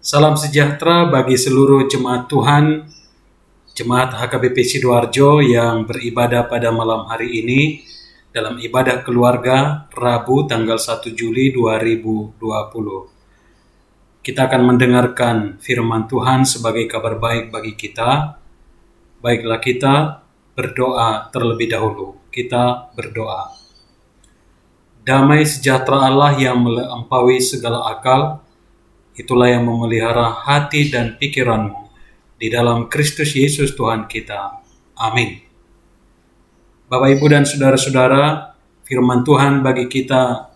Salam sejahtera bagi seluruh jemaat Tuhan, jemaat HKBP Sidoarjo yang beribadah pada malam hari ini dalam ibadah keluarga Rabu tanggal 1 Juli 2020. Kita akan mendengarkan firman Tuhan sebagai kabar baik bagi kita. Baiklah kita berdoa terlebih dahulu. Kita berdoa. Damai sejahtera Allah yang melampaui segala akal, itulah yang memelihara hati dan pikiranmu di dalam Kristus Yesus Tuhan kita. Amin. Bapak, Ibu, dan saudara-saudara, firman Tuhan bagi kita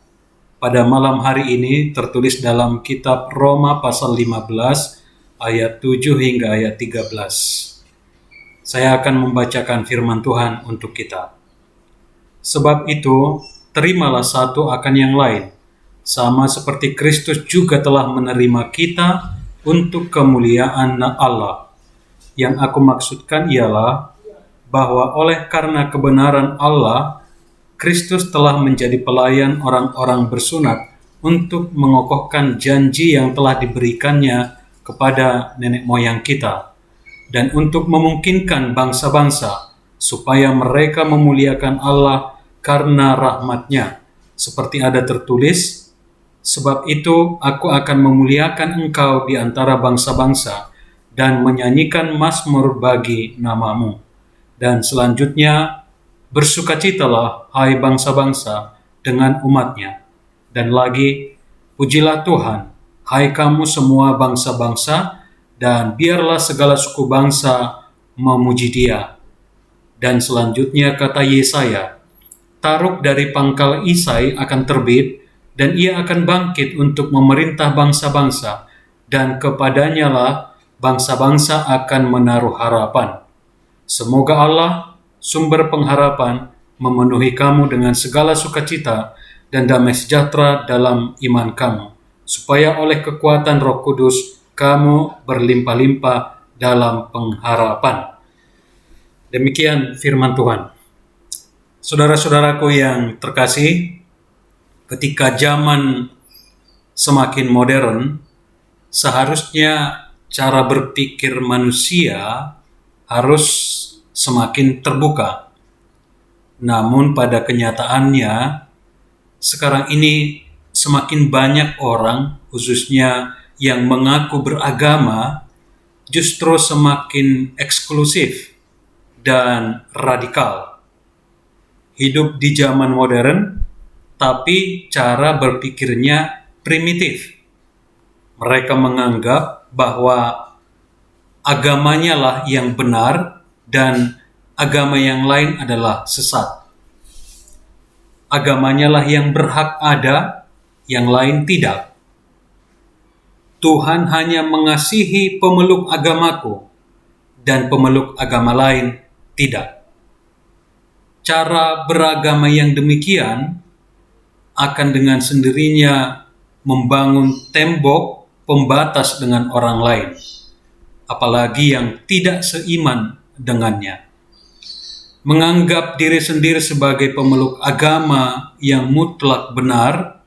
pada malam hari ini tertulis dalam kitab Roma pasal 15 ayat 7 hingga ayat 13. Saya akan membacakan firman Tuhan untuk kita. Sebab itu, terimalah satu akan yang lain, sama seperti Kristus juga telah menerima kita untuk kemuliaan Allah. Yang aku maksudkan ialah bahwa oleh karena kebenaran Allah, Kristus telah menjadi pelayan orang-orang bersunat untuk mengokohkan janji yang telah diberikannya kepada nenek moyang kita, dan untuk memungkinkan bangsa-bangsa supaya mereka memuliakan Allah karena rahmat-Nya, seperti ada tertulis, sebab itu aku akan memuliakan engkau di antara bangsa-bangsa dan menyanyikan mazmur bagi namamu. Dan selanjutnya, bersukacitalah hai bangsa-bangsa dengan umat-Nya. Dan lagi, pujilah Tuhan, hai kamu semua bangsa-bangsa, dan biarlah segala suku bangsa memuji Dia. Dan selanjutnya kata Yesaya, Taruk dari pangkal Isai akan terbit, dan ia akan bangkit untuk memerintah bangsa-bangsa, dan kepadanya lah bangsa-bangsa akan menaruh harapan. Semoga Allah, sumber pengharapan, memenuhi kamu dengan segala sukacita dan damai sejahtera dalam iman kamu, supaya oleh kekuatan Roh Kudus kamu berlimpah-limpah dalam pengharapan. Demikian firman Tuhan. Saudara-saudaraku yang terkasih, ketika zaman semakin modern, seharusnya cara berpikir manusia harus semakin terbuka. Namun pada kenyataannya, sekarang ini semakin banyak orang, khususnya yang mengaku beragama, justru semakin eksklusif dan radikal. Hidup di zaman modern, tapi cara berpikirnya primitif. Mereka menganggap bahwa agamanya lah yang benar dan agama yang lain adalah sesat. Agamanya lah yang berhak ada, yang lain tidak. Tuhan hanya mengasihi pemeluk agamaku dan pemeluk agama lain tidak. Cara beragama yang demikian akan dengan sendirinya membangun tembok pembatas dengan orang lain, apalagi yang tidak seiman dengannya. Menganggap diri sendiri sebagai pemeluk agama yang mutlak benar,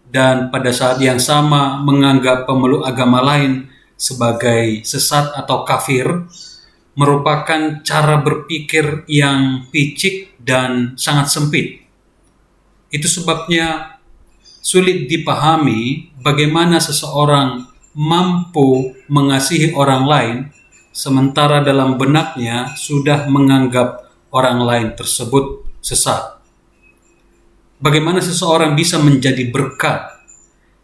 dan pada saat yang sama menganggap pemeluk agama lain sebagai sesat atau kafir, merupakan cara berpikir yang picik dan sangat sempit. Itu sebabnya sulit dipahami bagaimana seseorang mampu mengasihi orang lain sementara dalam benaknya sudah menganggap orang lain tersebut sesat. Bagaimana seseorang bisa menjadi berkat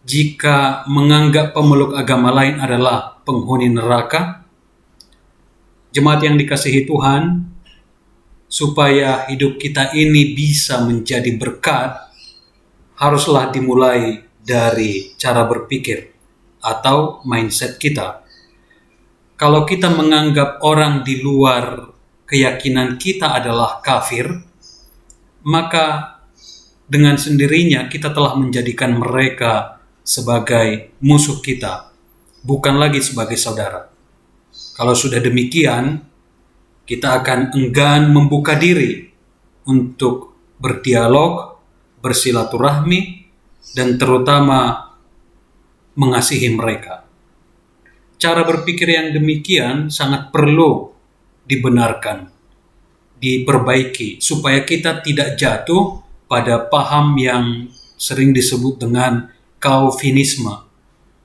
jika menganggap pemeluk agama lain adalah penghuni neraka? Jemaat yang dikasihi Tuhan, supaya hidup kita ini bisa menjadi berkat, haruslah dimulai dari cara berpikir atau mindset kita. Kalau kita menganggap orang di luar keyakinan kita adalah kafir, maka dengan sendirinya kita telah menjadikan mereka sebagai musuh kita, bukan lagi sebagai saudara. Kalau sudah demikian, kita akan enggan membuka diri untuk berdialog, bersilaturahmi, dan terutama mengasihi mereka. cara berpikir yang demikian sangat perlu dibenarkan, diperbaiki, supaya kita tidak jatuh pada paham yang sering disebut dengan Calvinisme,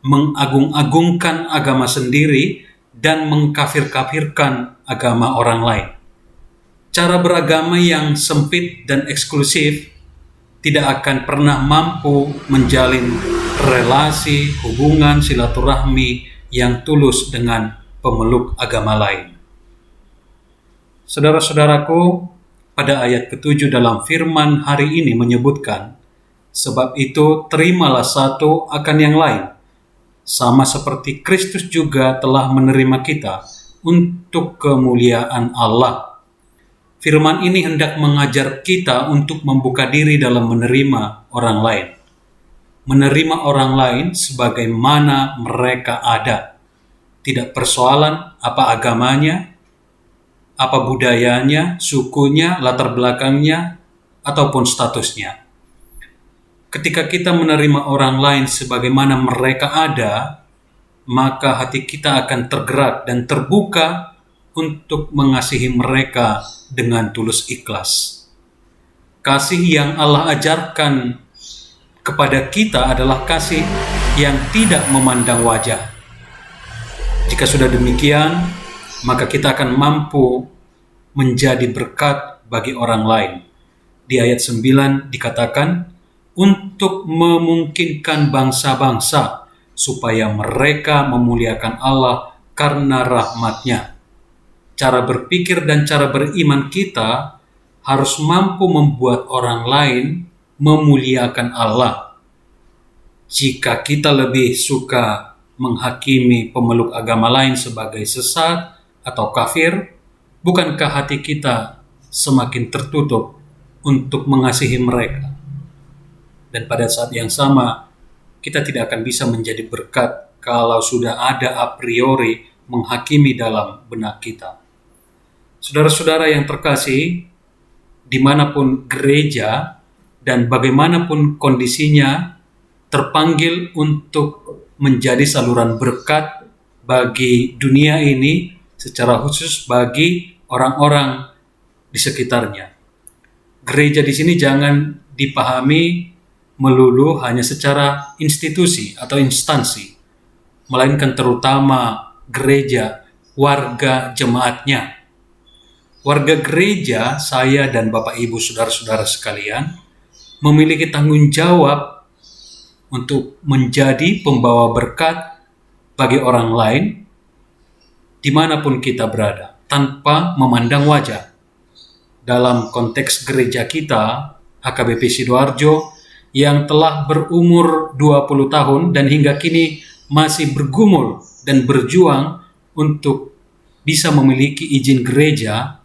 mengagung-agungkan agama sendiri dan mengkafir-kafirkan agama orang lain. Cara beragama yang sempit dan eksklusif tidak akan pernah mampu menjalin relasi, hubungan, silaturahmi yang tulus dengan pemeluk agama lain. Saudara-saudaraku, pada ayat ke-7 dalam firman hari ini menyebutkan, sebab itu terimalah satu akan yang lain, sama seperti Kristus juga telah menerima kita untuk kemuliaan Allah. Firman ini hendak mengajar kita untuk membuka diri dalam menerima orang lain. Menerima orang lain sebagaimana mereka ada. Tidak persoalan apa agamanya, apa budayanya, sukunya, latar belakangnya, ataupun statusnya. Ketika kita menerima orang lain sebagaimana mereka ada, maka hati kita akan tergerak dan terbuka untuk mengasihi mereka dengan tulus ikhlas. Kasih yang Allah ajarkan kepada kita adalah kasih yang tidak memandang wajah. Jika sudah demikian, maka kita akan mampu menjadi berkat bagi orang lain. Di ayat 9 dikatakan, untuk memungkinkan bangsa-bangsa supaya mereka memuliakan Allah karena rahmat-Nya. Cara berpikir dan cara beriman kita harus mampu membuat orang lain memuliakan Allah. Jika kita lebih suka menghakimi pemeluk agama lain sebagai sesat atau kafir, bukankah hati kita semakin tertutup untuk mengasihi mereka? Dan pada saat yang sama, kita tidak akan bisa menjadi berkat kalau sudah ada a priori menghakimi dalam benak kita. Saudara-saudara yang terkasih, dimanapun gereja dan bagaimanapun kondisinya terpanggil untuk menjadi saluran berkat bagi dunia ini, secara khusus bagi orang-orang di sekitarnya. Gereja di sini jangan dipahami melulu hanya secara institusi atau instansi, melainkan terutama gereja, warga jemaatnya. Warga gereja, saya dan Bapak Ibu saudara-saudara sekalian, memiliki tanggung jawab untuk menjadi pembawa berkat bagi orang lain dimanapun kita berada, tanpa memandang wajah. Dalam konteks gereja kita, HKBP Sidoarjo, yang telah berumur 20 tahun dan hingga kini masih bergumul dan berjuang untuk bisa memiliki izin gereja,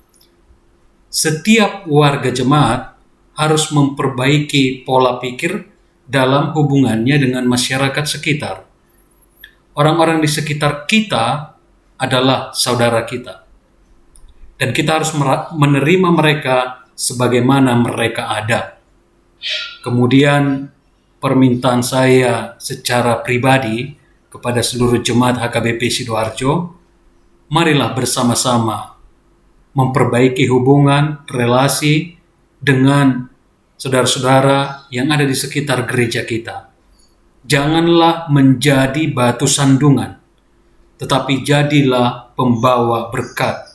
setiap warga jemaat harus memperbaiki pola pikir dalam hubungannya dengan masyarakat sekitar. Orang-orang di sekitar kita adalah saudara kita. Dan kita harus menerima mereka sebagaimana mereka ada. Kemudian permintaan saya secara pribadi kepada seluruh jemaat HKBP Sidoarjo, marilah bersama-sama memperbaiki hubungan, relasi dengan saudara-saudara yang ada di sekitar gereja kita. Janganlah menjadi batu sandungan, tetapi jadilah pembawa berkat,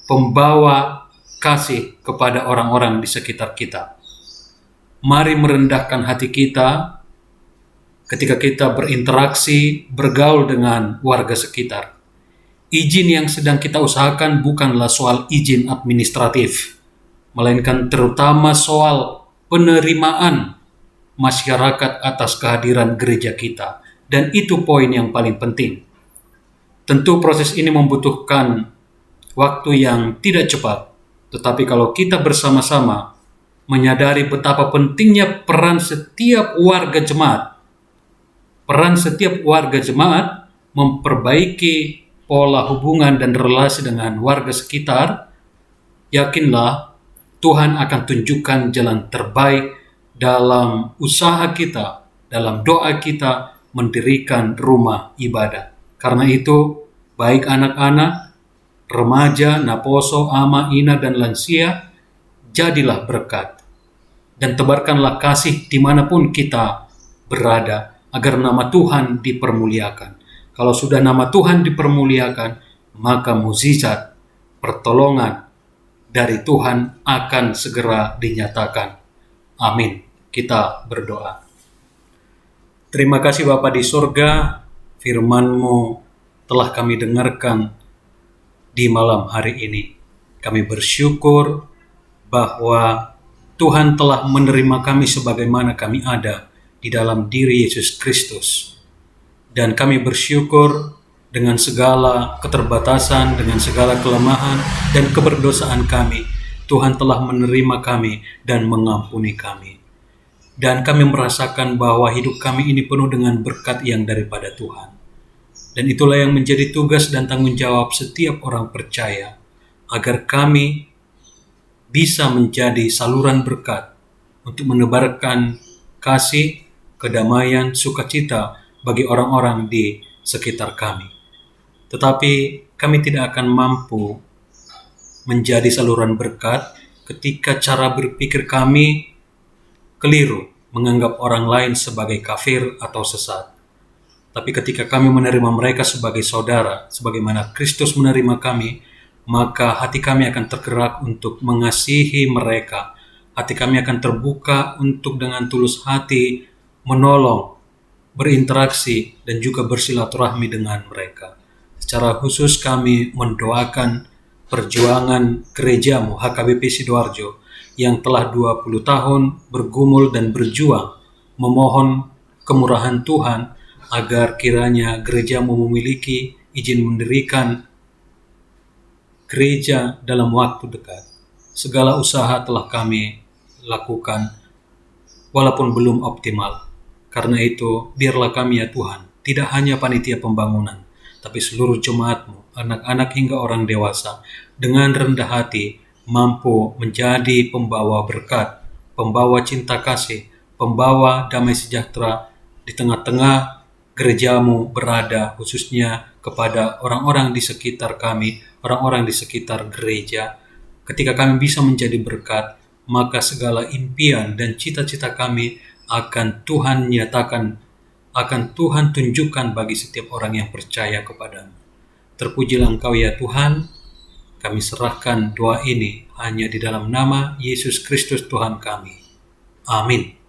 pembawa kasih kepada orang-orang di sekitar kita. Mari merendahkan hati kita ketika kita berinteraksi, bergaul dengan warga sekitar. Izin yang sedang kita usahakan bukanlah soal izin administratif, melainkan terutama soal penerimaan masyarakat atas kehadiran gereja kita. Dan itu poin yang paling penting. Tentu proses ini membutuhkan waktu yang tidak cepat, tetapi kalau kita bersama-sama menyadari betapa pentingnya peran setiap warga jemaat memperbaiki pola hubungan dan relasi dengan warga sekitar, yakinlah Tuhan akan tunjukkan jalan terbaik dalam usaha kita, dalam doa kita mendirikan rumah ibadah. Karena itu, baik anak-anak, remaja, naposo, ama, ina, dan lansia, jadilah berkat. Dan tebarkanlah kasih dimanapun kita berada, agar nama Tuhan dipermuliakan. Kalau sudah nama Tuhan dipermuliakan, maka mukjizat, pertolongan dari Tuhan akan segera dinyatakan. Amin. Kita berdoa. Terima kasih Bapa di surga, firman-Mu telah kami dengarkan di malam hari ini. Kami bersyukur bahwa Tuhan telah menerima kami sebagaimana kami ada di dalam diri Yesus Kristus. Dan kami bersyukur dengan segala keterbatasan, dengan segala kelemahan dan keberdosaan kami, Tuhan telah menerima kami dan mengampuni kami. Dan kami merasakan bahwa hidup kami ini penuh dengan berkat yang daripada Tuhan. Dan itulah yang menjadi tugas dan tanggung jawab setiap orang percaya, agar kami bisa menjadi saluran berkat untuk menebarkan kasih, kedamaian, sukacita bagi orang-orang di sekitar kami. Tetapi kami tidak akan mampu menjadi saluran berkat ketika cara berpikir kami keliru, menganggap orang lain sebagai kafir atau sesat. Tapi ketika kami menerima mereka sebagai saudara, sebagaimana Kristus menerima kami, maka hati kami akan tergerak untuk mengasihi mereka. Hati kami akan terbuka untuk dengan tulus hati menolong, berinteraksi, dan juga bersilaturahmi dengan mereka. Secara khusus kami mendoakan perjuangan gerejamu HKBP Sidoarjo yang telah 20 tahun bergumul dan berjuang, memohon kemurahan Tuhan agar kiranya gerejamu memiliki izin mendirikan gereja dalam waktu dekat. Segala usaha telah kami lakukan walaupun belum optimal. Karena itu, biarlah kami ya Tuhan, tidak hanya panitia pembangunan, tapi seluruh jemaat-Mu, anak-anak hingga orang dewasa, dengan rendah hati mampu menjadi pembawa berkat, pembawa cinta kasih, pembawa damai sejahtera di tengah-tengah gerejamu berada, khususnya kepada orang-orang di sekitar kami, orang-orang di sekitar gereja. Ketika kami bisa menjadi berkat, maka segala impian dan cita-cita kami akan Tuhan nyatakan, akan Tuhan tunjukkan bagi setiap orang yang percaya kepadamu. Terpujilah Engkau ya Tuhan. Kami serahkan doa ini hanya di dalam nama Yesus Kristus Tuhan kami. Amin.